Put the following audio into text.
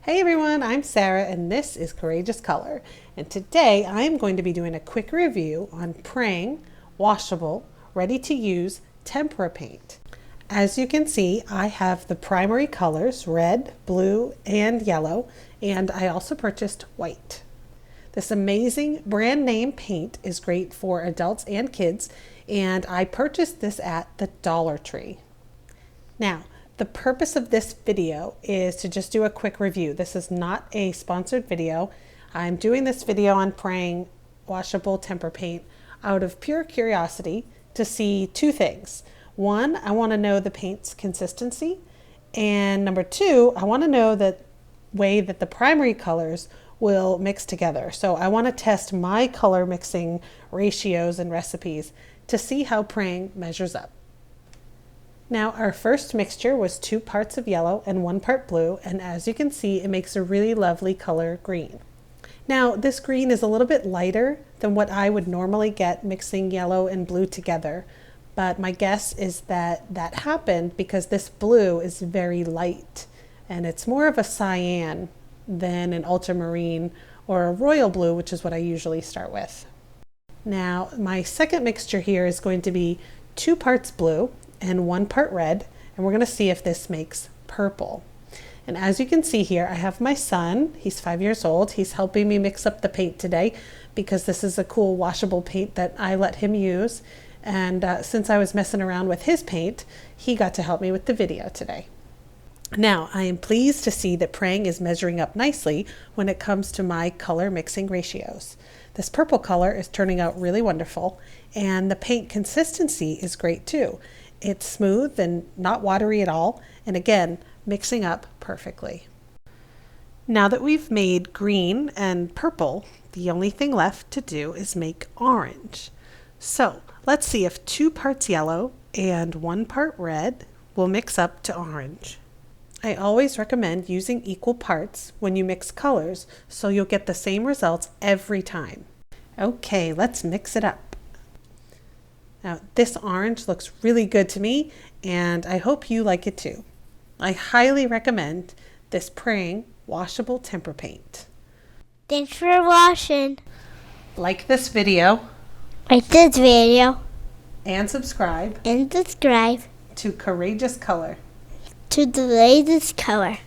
Hey everyone, I'm Sarah and this is Courageous Color. And today I'm going to be doing a quick review on Prang Washable Ready-to-Use Tempera Paint. As you can see, I have the primary colors, red, blue, and yellow, and I also purchased white. This amazing brand name paint is great for adults and kids, and I purchased this at the Dollar Tree. Now, the purpose of this video is to just do a quick review. This is not a sponsored video. I'm doing this video on Prang Washable Tempera Paint out of pure curiosity to see two things. One, I want to know the paint's consistency, and number two, I want to know the way that the primary colors will mix together. So I want to test my color mixing ratios and recipes to see how Prang measures up. Now our first mixture was 2 parts of yellow and 1 part blue, and as you can see, it makes a really lovely color green. Now this green is a little bit lighter than what I would normally get mixing yellow and blue together, but my guess is that that happened because this blue is very light and it's more of a cyan than an ultramarine or a royal blue, which is what I usually start with. Now my second mixture here is going to be 2 parts blue and 1 part red, and we're going to see if this makes purple. And as you can see here, I have my son. He's 5 years old. He's helping me mix up the paint today because this is a cool washable paint that I let him use, and since I was messing around with his paint, he got to help me with the video today. Now I am pleased to see that Prang is measuring up nicely when it comes to my color mixing ratios. This purple color is turning out really wonderful, and the paint consistency is great too. It's smooth and not watery at all, and again, mixing up perfectly. Now that we've made green and purple, the only thing left to do is make orange. So let's see if 2 parts yellow and 1 part red will mix up to orange. I always recommend using equal parts when you mix colors so you'll get the same results every time. Okay, let's mix it up. Now this orange looks really good to me, and I hope you like it too. I highly recommend this Prang Washable Tempera Paint. Thanks for watching. Like this video. Like this video. And subscribe. And subscribe To Courageous Color. to the latest color.